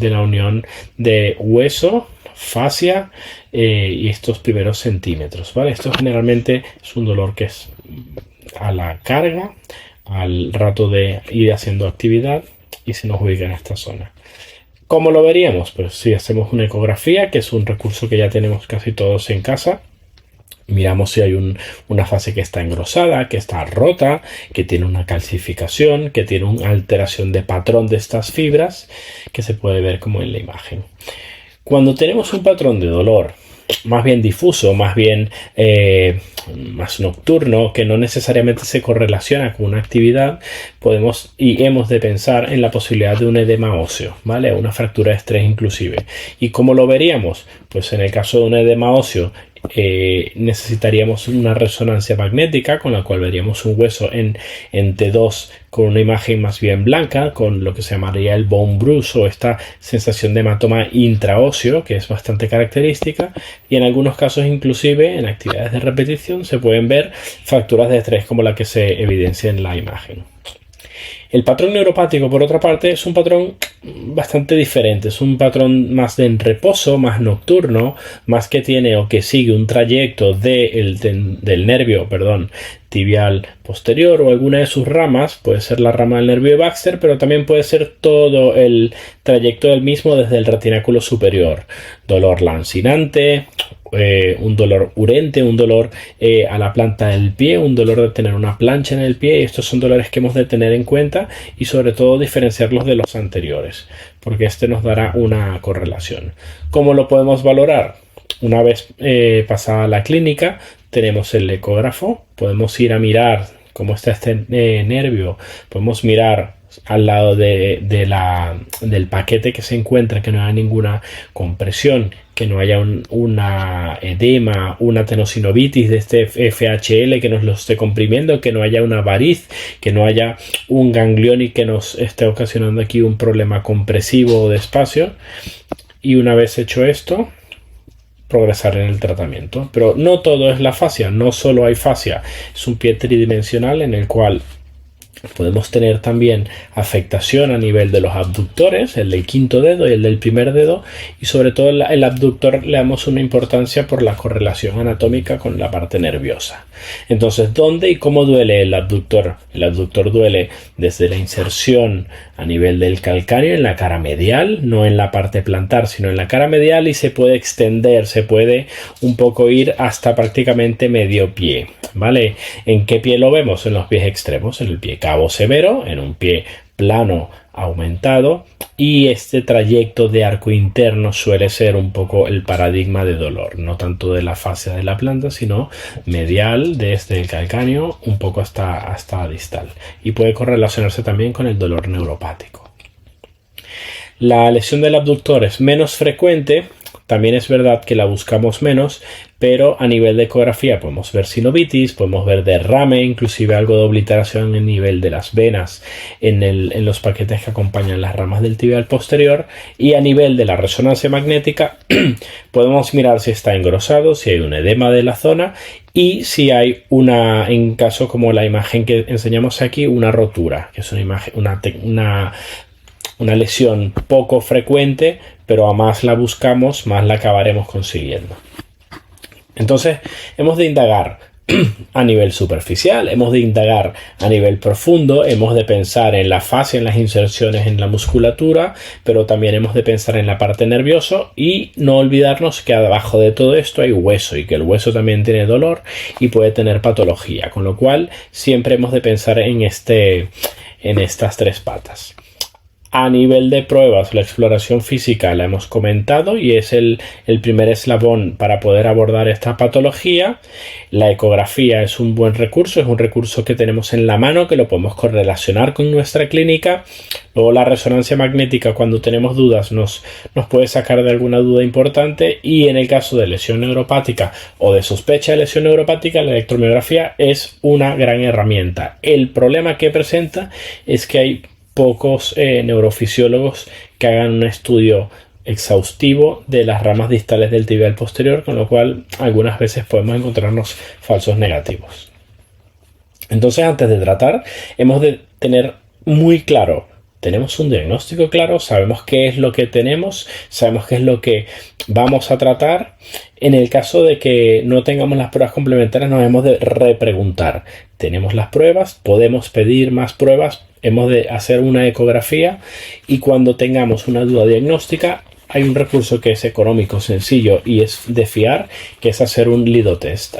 [SPEAKER 2] la unión de hueso, fascia y estos primeros centímetros, ¿vale? Esto generalmente es un dolor que es a la carga, al rato de ir haciendo actividad y se nos ubica en esta zona. ¿Cómo lo veríamos? Pues si hacemos una ecografía, que es un recurso que ya tenemos casi todos en casa, miramos si hay una fase que está engrosada, que está rota, que tiene una calcificación, que tiene una alteración de patrón de estas fibras, que se puede ver como en la imagen. Cuando tenemos un patrón de dolor más bien difuso, más bien más nocturno, que no necesariamente se correlaciona con una actividad, podemos y hemos de pensar en la posibilidad de un edema óseo, ¿vale? Una fractura de estrés inclusive. ¿Y cómo lo veríamos? Pues en el caso de un edema óseo necesitaríamos una resonancia magnética con la cual veríamos un hueso en T2 con una imagen más bien blanca, con lo que se llamaría el bone bruise o esta sensación de hematoma intraóseo que es bastante característica, y en algunos casos inclusive en actividades de repetición se pueden ver fracturas de estrés como la que se evidencia en la imagen. El patrón neuropático, por otra parte, es un patrón bastante diferente. Es un patrón más de reposo, más nocturno, más que tiene o que sigue un trayecto del nervio, tibial posterior o alguna de sus ramas. Puede ser la rama del nervio de Baxter, pero también puede ser todo el trayecto del mismo desde el retináculo superior. Dolor lancinante, un dolor urente, un dolor a la planta del pie, un dolor de tener una plancha en el pie, y estos son dolores que hemos de tener en cuenta y sobre todo diferenciarlos de los anteriores, porque este nos dará una correlación. ¿Cómo lo podemos valorar? Una vez pasada la clínica, tenemos el ecógrafo, podemos ir a mirar cómo está este nervio, podemos mirar al lado del paquete que se encuentra, que no haya ninguna compresión, que no haya una edema, una tenosinovitis de este FHL que nos lo esté comprimiendo, que no haya una variz, que no haya un ganglión y que nos esté ocasionando aquí un problema compresivo o de espacio. Y una vez hecho esto, progresar en el tratamiento. Pero no todo es la fascia, no solo hay fascia, es un pie tridimensional en el cual podemos tener también afectación a nivel de los abductores, el del quinto dedo y el del primer dedo, y sobre todo el abductor le damos una importancia por la correlación anatómica con la parte nerviosa. Entonces, ¿dónde y cómo duele el abductor? El abductor duele desde la inserción a nivel del calcáneo en la cara medial, no en la parte plantar, sino en la cara medial, y se puede extender, se puede un poco ir hasta prácticamente medio pie, ¿vale? ¿En qué pie lo vemos? En los pies extremos, en el pie cabo severo, en un pie plano aumentado, y este trayecto de arco interno suele ser un poco el paradigma de dolor, no tanto de la fascia de la planta, sino medial desde el calcáneo un poco hasta distal, y puede correlacionarse también con el dolor neuropático. La lesión del abductor es menos frecuente, también es verdad que la buscamos menos, pero a nivel de ecografía podemos ver sinovitis, podemos ver derrame, inclusive algo de obliteración en nivel de las venas en los paquetes que acompañan las ramas del tibial posterior, y a nivel de la resonancia magnética podemos mirar si está engrosado, si hay un edema de la zona y si hay en caso como la imagen que enseñamos aquí, una rotura, que es una imagen, una lesión poco frecuente, pero a más la buscamos, más la acabaremos consiguiendo. Entonces, hemos de indagar a nivel superficial, hemos de indagar a nivel profundo, hemos de pensar en la fascia, en las inserciones en la musculatura, pero también hemos de pensar en la parte nerviosa y no olvidarnos que abajo de todo esto hay hueso y que el hueso también tiene dolor y puede tener patología, con lo cual siempre hemos de pensar en estas tres patas. A nivel de pruebas, la exploración física la hemos comentado y es el primer eslabón para poder abordar esta patología. La ecografía es un buen recurso, es un recurso que tenemos en la mano, que lo podemos correlacionar con nuestra clínica. Luego la resonancia magnética, cuando tenemos dudas, nos puede sacar de alguna duda importante, y en el caso de lesión neuropática o de sospecha de lesión neuropática, la electromiografía es una gran herramienta. El problema que presenta es que hay pocos neurofisiólogos que hagan un estudio exhaustivo de las ramas distales del tibial posterior, con lo cual algunas veces podemos encontrarnos falsos negativos. Entonces, antes de tratar, hemos de tener muy claro, tenemos un diagnóstico claro, sabemos qué es lo que tenemos, sabemos qué es lo que vamos a tratar. En el caso de que no tengamos las pruebas complementarias, nos hemos de repreguntar. Tenemos las pruebas, podemos pedir más pruebas, hemos de hacer una ecografía, y cuando tengamos una duda diagnóstica hay un recurso que es económico, sencillo y es de fiar, que es hacer un lidotest.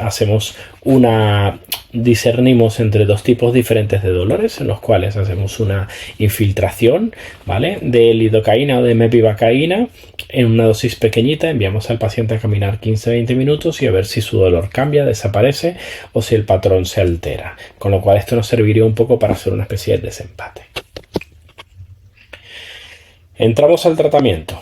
[SPEAKER 2] Discernimos entre dos tipos diferentes de dolores, en los cuales hacemos una infiltración, ¿vale?, de lidocaína o de mepivacaína en una dosis pequeñita. Enviamos al paciente a caminar 15-20 minutos y a ver si su dolor cambia, desaparece o si el patrón se altera. Con lo cual esto nos serviría un poco para hacer una especie de desempate. Entramos al tratamiento.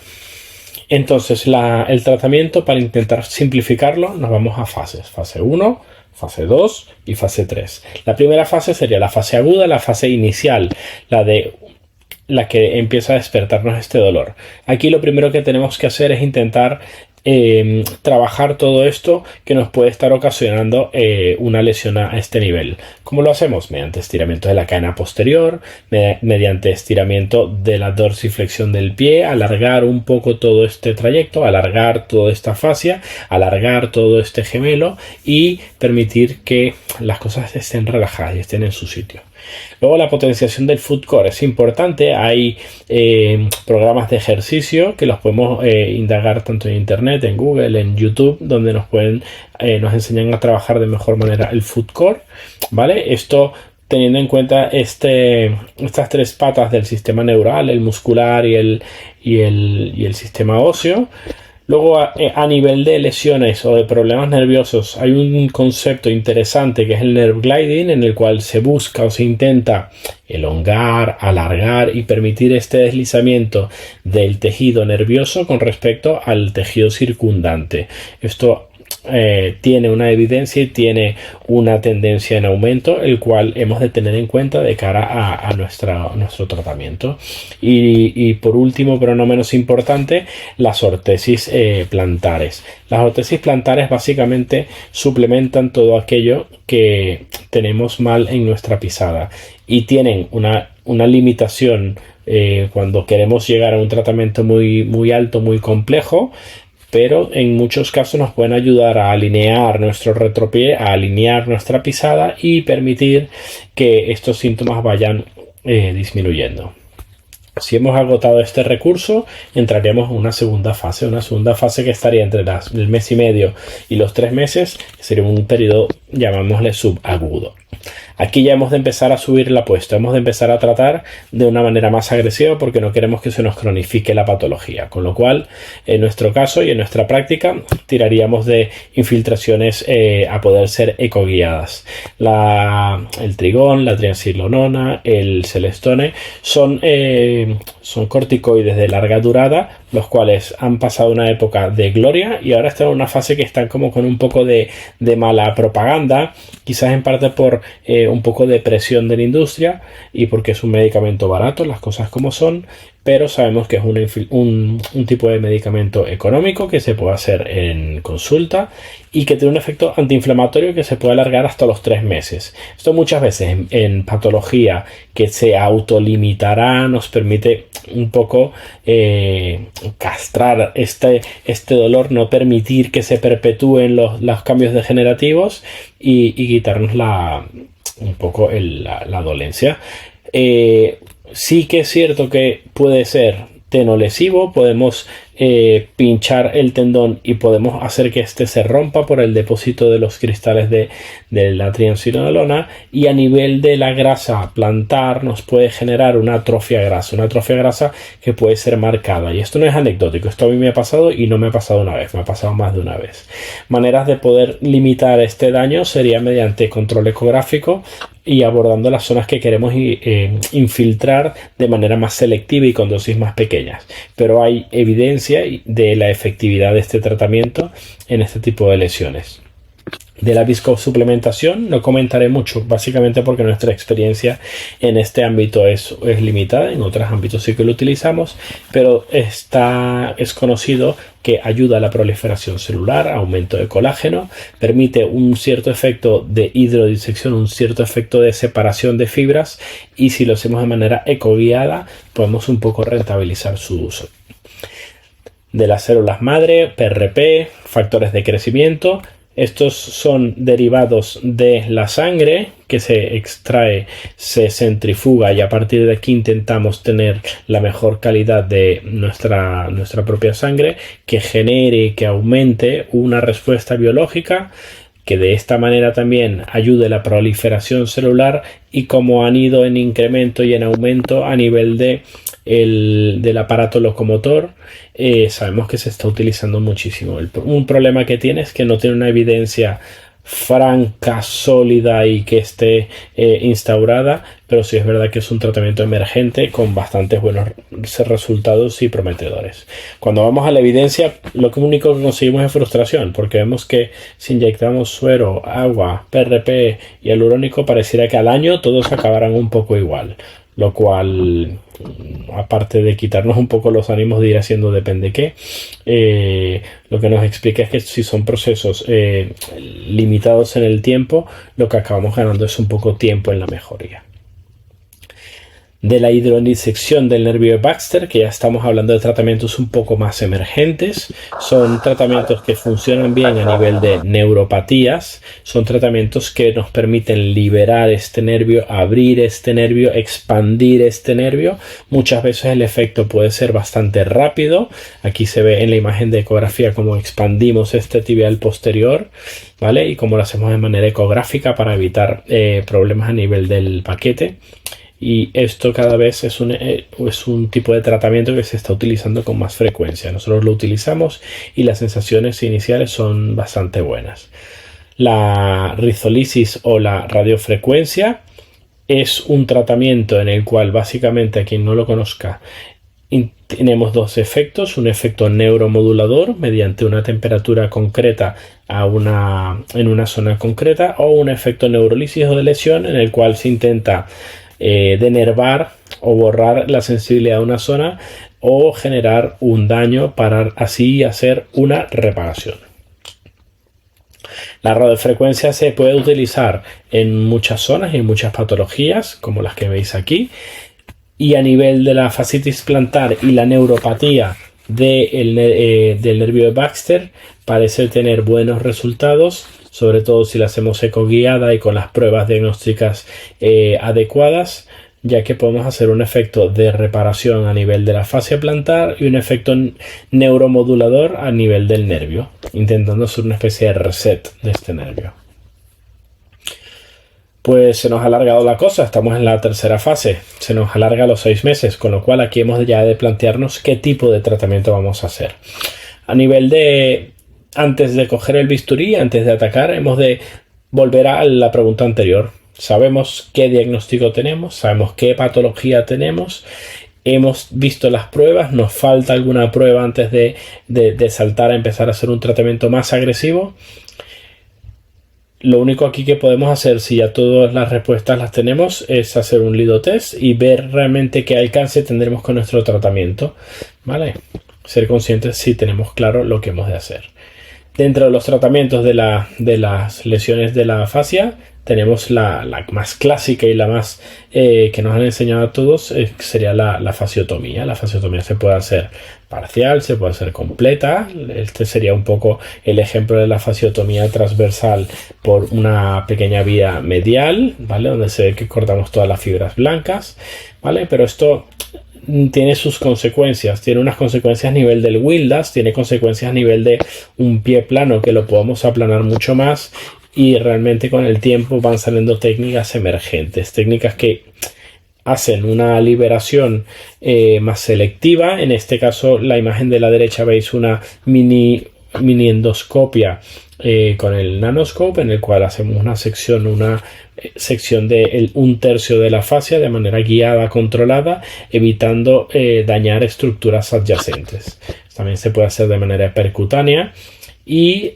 [SPEAKER 2] Entonces, el tratamiento, para intentar simplificarlo, nos vamos a fases. Fase 1, fase 2 y fase 3. La primera fase sería la fase aguda, la fase inicial, la que empieza a despertarnos este dolor. Aquí lo primero que tenemos que hacer es intentar trabajar todo esto que nos puede estar ocasionando una lesión a este nivel. ¿Cómo lo hacemos? Mediante estiramiento de la cadena posterior, mediante estiramiento de la dorsiflexión del pie, alargar un poco todo este trayecto, alargar toda esta fascia, alargar todo este gemelo y permitir que las cosas estén relajadas y estén en su sitio. Luego, la potenciación del foot core es importante. Hay programas de ejercicio que los podemos indagar tanto en internet, en Google, en YouTube, donde nos enseñan a trabajar de mejor manera el foot core, ¿vale? Esto teniendo en cuenta estas tres patas del sistema neural, el muscular y el sistema óseo. Luego, a nivel de lesiones o de problemas nerviosos, hay un concepto interesante que es el nerve gliding, en el cual se busca o se intenta elongar, alargar y permitir este deslizamiento del tejido nervioso con respecto al tejido circundante. Esto tiene una evidencia y tiene una tendencia en aumento, el cual hemos de tener en cuenta de cara a nuestro tratamiento. Y por último, pero no menos importante, las ortesis plantares. Las ortesis plantares básicamente suplementan todo aquello que tenemos mal en nuestra pisada y tienen una limitación cuando queremos llegar a un tratamiento muy, muy alto, muy complejo, pero en muchos casos nos pueden ayudar a alinear nuestro retropié, a alinear nuestra pisada y permitir que estos síntomas vayan disminuyendo. Si hemos agotado este recurso, entraríamos en una segunda fase que estaría entre el mes y medio y los 3 meses, que sería un periodo, llamámosle subagudo. Aquí ya hemos de empezar a subir la apuesta, hemos de empezar a tratar de una manera más agresiva porque no queremos que se nos cronifique la patología, con lo cual en nuestro caso y en nuestra práctica tiraríamos de infiltraciones a poder ser ecoguiadas. El trigón, la triancilonona, el celestone son corticoides de larga durada, los cuales han pasado una época de gloria y ahora están en una fase que están como con un poco de mala propaganda, quizás en parte por un poco de presión de la industria y porque es un medicamento barato, las cosas como son, pero sabemos que es un tipo de medicamento económico que se puede hacer en consulta y que tiene un efecto antiinflamatorio que se puede alargar hasta los 3 meses. Esto muchas veces en patología que se autolimitará nos permite un poco castrar este dolor, no permitir que se perpetúen los cambios degenerativos y quitarnos un poco la dolencia. Sí que es cierto que puede ser tenolesivo, podemos pinchar el tendón y podemos hacer que este se rompa por el depósito de los cristales de la triamcinolona, y a nivel de la grasa plantar nos puede generar una atrofia grasa que puede ser marcada. Y esto no es anecdótico, esto a mí me ha pasado y no me ha pasado una vez, me ha pasado más de una vez. Maneras de poder limitar este daño sería mediante control ecográfico y abordando las zonas que queremos infiltrar de manera más selectiva y con dosis más pequeñas. Pero hay evidencia de la efectividad de este tratamiento en este tipo de lesiones. De la viscosuplementación no comentaré mucho, básicamente porque nuestra experiencia en este ámbito es limitada. En otros ámbitos sí que lo utilizamos, pero es conocido que ayuda a la proliferación celular, aumento de colágeno, permite un cierto efecto de hidrodisección, un cierto efecto de separación de fibras, y si lo hacemos de manera ecoguiada podemos un poco rentabilizar su uso. De las células madre, PRP, factores de crecimiento. Estos son derivados de la sangre que se extrae, se centrifuga, y a partir de aquí intentamos tener la mejor calidad de nuestra propia sangre, que genere, que aumente una respuesta biológica, que de esta manera también ayude a la proliferación celular, y como han ido en incremento y en aumento a nivel del aparato locomotor, sabemos que se está utilizando muchísimo. Un problema que tiene es que no tiene una evidencia franca, sólida y que esté instaurada, pero sí es verdad que es un tratamiento emergente con bastantes buenos resultados y prometedores. Cuando vamos a la evidencia, lo único que conseguimos es frustración, porque vemos que si inyectamos suero, agua, PRP y hialurónico, pareciera que al año todos acabarán un poco igual, lo cual, aparte de quitarnos un poco los ánimos de ir haciendo depende qué, lo que nos explica es que si son procesos limitados en el tiempo, lo que acabamos ganando es un poco tiempo en la mejoría. De la hidrodisección del nervio de Baxter, que ya estamos hablando de tratamientos un poco más emergentes, son tratamientos que funcionan bien a nivel de neuropatías, son tratamientos que nos permiten liberar este nervio, abrir este nervio, expandir este nervio. Muchas veces el efecto puede ser bastante rápido. Aquí se ve en la imagen de ecografía cómo expandimos este tibial posterior, ¿vale? Y cómo lo hacemos de manera ecográfica para evitar problemas a nivel del paquete. Y esto cada vez es un tipo de tratamiento que se está utilizando con más frecuencia. Nosotros lo utilizamos y las sensaciones iniciales son bastante buenas. La rizolisis o la radiofrecuencia es un tratamiento en el cual, básicamente, a quien no lo conozca, tenemos dos efectos: un efecto neuromodulador mediante una temperatura concreta en una zona concreta, o un efecto neurolisis o de lesión en el cual se intenta denervar o borrar la sensibilidad de una zona o generar un daño para así hacer una reparación. La radiofrecuencia se puede utilizar en muchas zonas y en muchas patologías, como las que veis aquí, y a nivel de la fascitis plantar y la neuropatía del nervio de Baxter parece tener buenos resultados, sobre todo si la hacemos ecoguiada y con las pruebas diagnósticas adecuadas, ya que podemos hacer un efecto de reparación a nivel de la fascia plantar y un efecto neuromodulador a nivel del nervio, intentando hacer una especie de reset de este nervio. Pues se nos ha alargado la cosa, estamos en la tercera fase, se nos alarga los 6 meses, con lo cual aquí hemos ya de plantearnos qué tipo de tratamiento vamos a hacer. A nivel de, antes de coger el bisturí, antes de atacar, hemos de volver a la pregunta anterior. Sabemos qué diagnóstico tenemos, sabemos qué patología tenemos hemos visto las pruebas, nos falta alguna prueba antes de saltar a empezar a hacer un tratamiento más agresivo. Lo único aquí que podemos hacer, si ya todas las respuestas las tenemos, es hacer un Lido test y ver realmente qué alcance tendremos con nuestro tratamiento, ¿vale? Ser conscientes si tenemos claro lo que hemos de hacer. Dentro de los tratamientos de las lesiones de la fascia, tenemos la más clásica y la más que nos han enseñado a todos, sería la fasciotomía. La fasciotomía se puede hacer parcial, se puede hacer completa. Este sería un poco el ejemplo de la fasciotomía transversal por una pequeña vía medial, ¿vale? Donde se ve que cortamos todas las fibras blancas, ¿vale? Pero esto tiene sus consecuencias, tiene unas consecuencias a nivel del Wilders, tiene consecuencias a nivel de un pie plano que lo podemos aplanar mucho más, y realmente con el tiempo van saliendo técnicas emergentes, técnicas que hacen una liberación más selectiva. En este caso, la imagen de la derecha veis una mini endoscopia con el nanoscope, en el cual hacemos una sección de un tercio de la fascia de manera guiada, controlada, evitando dañar estructuras adyacentes. También se puede hacer de manera percutánea. Y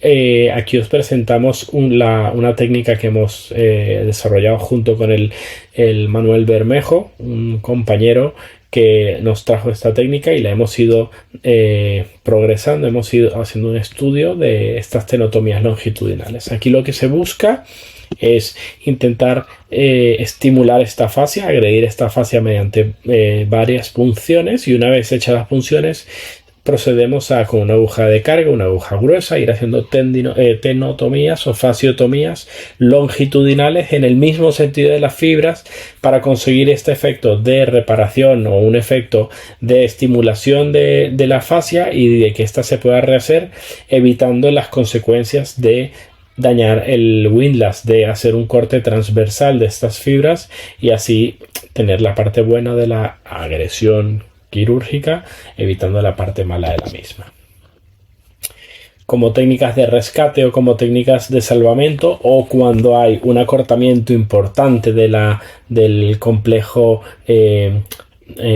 [SPEAKER 2] aquí os presentamos una técnica que hemos desarrollado junto con el Manuel Bermejo, un compañero que nos trajo esta técnica, y la hemos ido progresando, hemos ido haciendo un estudio de estas tenotomías longitudinales. Aquí lo que se busca es intentar estimular esta fascia, agredir esta fascia mediante varias punciones, y una vez hechas las punciones procedemos con una aguja de carga, una aguja gruesa, ir haciendo tenotomías o fasciotomías longitudinales en el mismo sentido de las fibras, para conseguir este efecto de reparación o un efecto de estimulación de la fascia, y de que ésta se pueda rehacer, evitando las consecuencias de dañar el windlass, de hacer un corte transversal de estas fibras, y así tener la parte buena de la agresión quirúrgica, evitando la parte mala de la misma. Como técnicas de rescate o como técnicas de salvamento, o cuando hay un acortamiento importante del complejo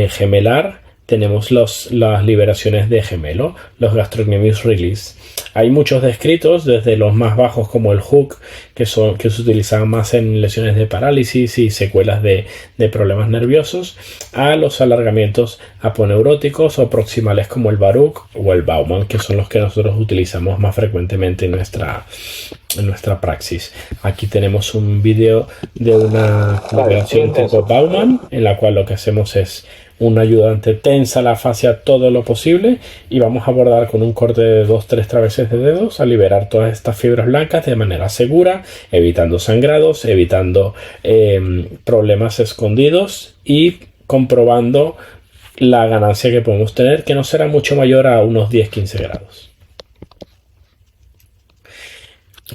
[SPEAKER 2] gemelar, tenemos las liberaciones de gemelo, los gastrocnemius release. Hay muchos descritos, desde los más bajos como el hook, que se utilizaban más en lesiones de parálisis y secuelas de problemas nerviosos, a los alargamientos aponeuróticos o proximales como el Baruch o el Baumann, que son los que nosotros utilizamos más frecuentemente en nuestra praxis. Aquí tenemos un vídeo de una liberación tipo Baumann, en la cual lo que hacemos es un ayudante tensa la fascia todo lo posible, y vamos a abordar con un corte de 2-3 traveses de dedos a liberar todas estas fibras blancas de manera segura, evitando sangrados, evitando problemas escondidos, y comprobando la ganancia que podemos tener, que no será mucho mayor a unos 10-15 grados.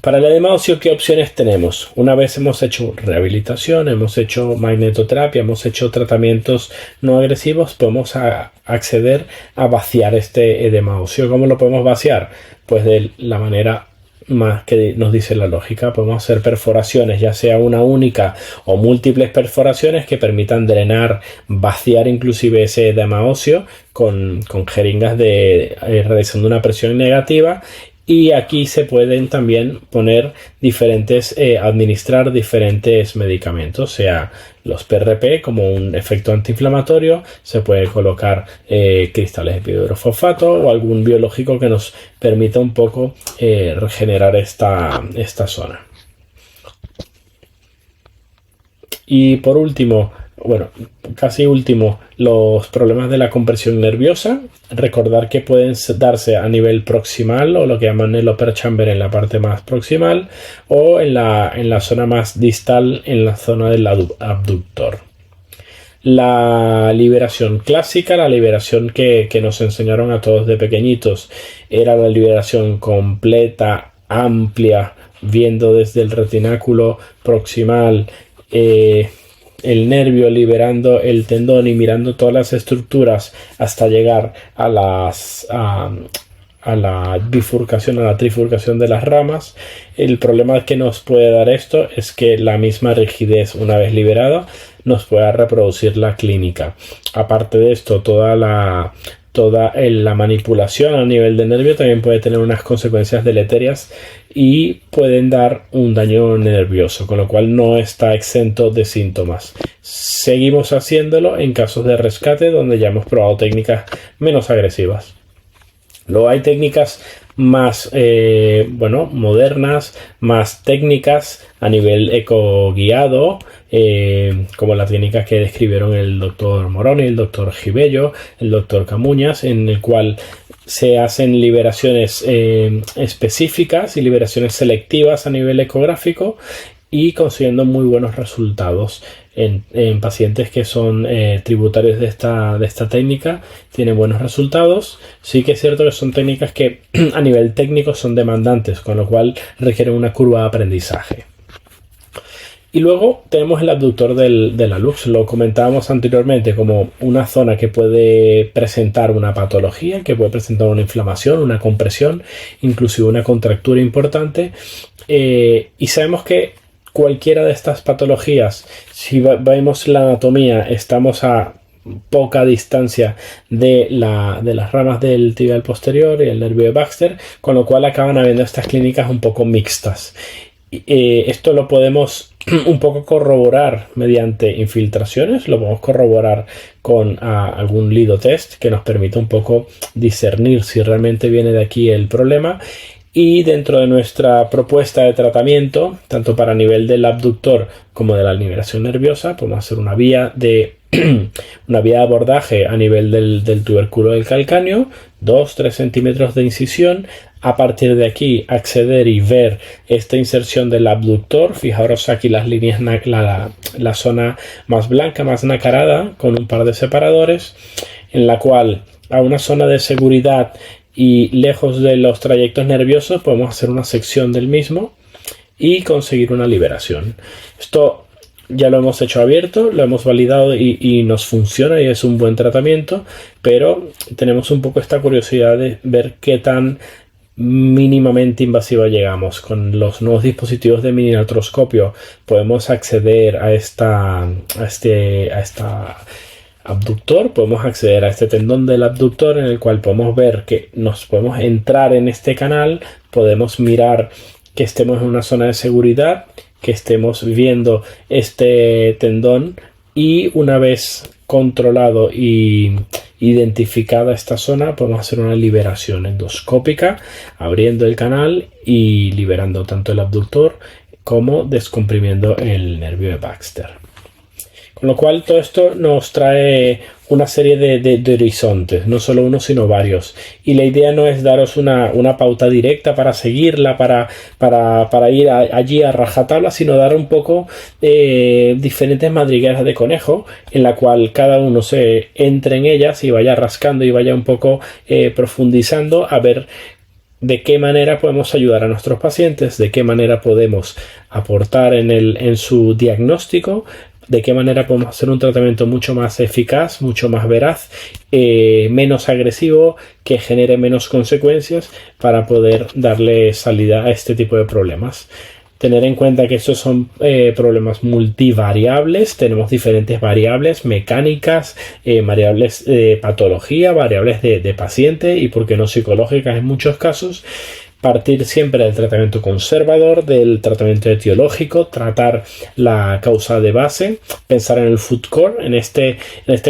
[SPEAKER 2] Para el edema óseo, ¿qué opciones tenemos? Una vez hemos hecho rehabilitación, hemos hecho magnetoterapia, hemos hecho tratamientos no agresivos, podemos acceder a vaciar este edema óseo. ¿Cómo lo podemos vaciar? Pues de la manera más que nos dice la lógica. Podemos hacer perforaciones, ya sea una única o múltiples perforaciones, que permitan drenar, vaciar inclusive ese edema óseo con jeringas realizando una presión negativa. Y aquí se pueden también poner administrar diferentes medicamentos, sea los PRP como un efecto antiinflamatorio, se puede colocar cristales de pidorofosfato o algún biológico que nos permita un poco regenerar esta zona. Y por último, casi último, los problemas de la compresión nerviosa. Recordar que pueden darse a nivel proximal, o lo que llaman el upper chamber en la parte más proximal, o en la zona más distal, en la zona del abductor. La liberación clásica, la liberación que nos enseñaron a todos de pequeñitos, era la liberación completa, amplia, viendo desde el retináculo proximal el nervio, liberando el tendón y mirando todas las estructuras hasta llegar a la bifurcación, a la trifurcación de las ramas. El problema que nos puede dar esto es que la misma rigidez, una vez liberada, nos pueda reproducir la clínica. Aparte de esto, toda la manipulación a nivel de nervio también puede tener unas consecuencias deleterias y pueden dar un daño nervioso, con lo cual no está exento de síntomas. Seguimos haciéndolo en casos de rescate donde ya hemos probado técnicas menos agresivas. Luego hay técnicas más modernas, más técnicas a nivel ecoguiado, como la técnica que describieron el doctor Moroni, el doctor Gibello, el doctor Camuñas, en el cual se hacen liberaciones específicas y liberaciones selectivas a nivel ecográfico y consiguiendo muy buenos resultados en pacientes que son tributarios de esta técnica. Tienen buenos resultados. Sí que es cierto que son técnicas que a nivel técnico son demandantes, con lo cual requieren una curva de aprendizaje. Y luego tenemos el abductor del hallux. Lo comentábamos anteriormente como una zona que puede presentar una patología, que puede presentar una inflamación, una compresión, inclusive una contractura importante. Y sabemos que cualquiera de estas patologías, si vemos la anatomía, estamos a poca distancia de las ramas del tibial posterior y el nervio de Baxter, con lo cual acaban habiendo estas clínicas un poco mixtas. Esto lo podemos un poco corroborar mediante infiltraciones, lo podemos corroborar con algún lido test que nos permita un poco discernir si realmente viene de aquí el problema. Y dentro de nuestra propuesta de tratamiento, tanto para nivel del abductor como de la liberación nerviosa, podemos hacer una vía de abordaje a nivel del tubérculo del calcáneo, 2-3 centímetros de incisión. A partir de aquí acceder y ver esta inserción del abductor. Fijaros aquí las líneas, la zona más blanca, más nacarada, con un par de separadores, en la cual a una zona de seguridad y lejos de los trayectos nerviosos podemos hacer una sección del mismo y conseguir una liberación. Esto ya lo hemos hecho abierto, lo hemos validado y nos funciona y es un buen tratamiento, pero tenemos un poco esta curiosidad de ver qué tan mínimamente invasiva llegamos. Con los nuevos dispositivos de mini artroscopio podemos acceder a esta abductor, podemos acceder a este tendón del abductor, en el cual podemos ver que nos podemos entrar en este canal, podemos mirar que estemos en una zona de seguridad, que estemos viendo este tendón, y una vez controlado y identificada esta zona podemos hacer una liberación endoscópica abriendo el canal y liberando tanto el abductor como descomprimiendo el nervio de Baxter. Con lo cual todo esto nos trae una serie de horizontes, no solo uno sino varios. Y la idea no es daros una pauta directa para seguirla, para ir allí a rajatabla, sino dar un poco diferentes madrigueras de conejo en la cual cada uno se entre en ellas y vaya rascando y vaya un poco profundizando a ver de qué manera podemos ayudar a nuestros pacientes, de qué manera podemos aportar en su diagnóstico, de qué manera podemos hacer un tratamiento mucho más eficaz, mucho más veraz, menos agresivo, que genere menos consecuencias para poder darle salida a este tipo de problemas. Tener en cuenta que estos son problemas multivariables, tenemos diferentes variables mecánicas, variables de patología, variables de paciente y por qué no psicológicas en muchos casos. Partir siempre del tratamiento conservador, del tratamiento etiológico, tratar la causa de base, pensar en el foot core, en este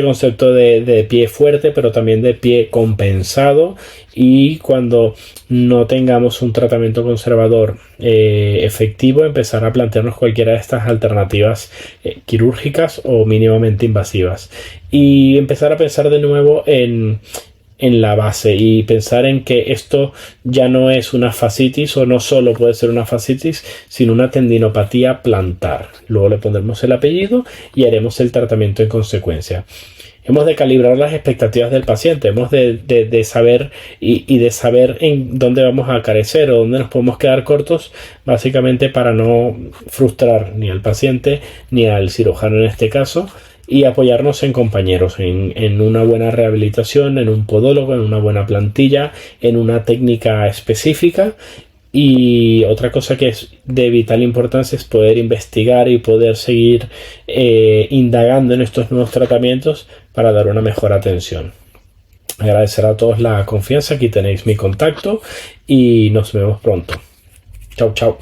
[SPEAKER 2] concepto de pie fuerte, pero también de pie compensado. Y cuando no tengamos un tratamiento conservador efectivo, empezar a plantearnos cualquiera de estas alternativas quirúrgicas o mínimamente invasivas. Y empezar a pensar de nuevo en la base y pensar en que esto ya no es una fascitis, o no solo puede ser una fascitis, sino una tendinopatía plantar. Luego le pondremos el apellido y haremos el tratamiento en consecuencia. Hemos de calibrar las expectativas del paciente, hemos de saber y de saber en dónde vamos a carecer o dónde nos podemos quedar cortos, básicamente para no frustrar ni al paciente ni al cirujano en este caso, y apoyarnos en compañeros, en una buena rehabilitación, en un podólogo, en una buena plantilla, en una técnica específica. Y otra cosa que es de vital importancia es poder investigar y poder seguir indagando en estos nuevos tratamientos para dar una mejor atención. Agradecer a todos la confianza, aquí tenéis mi contacto y nos vemos pronto. Chao, chao.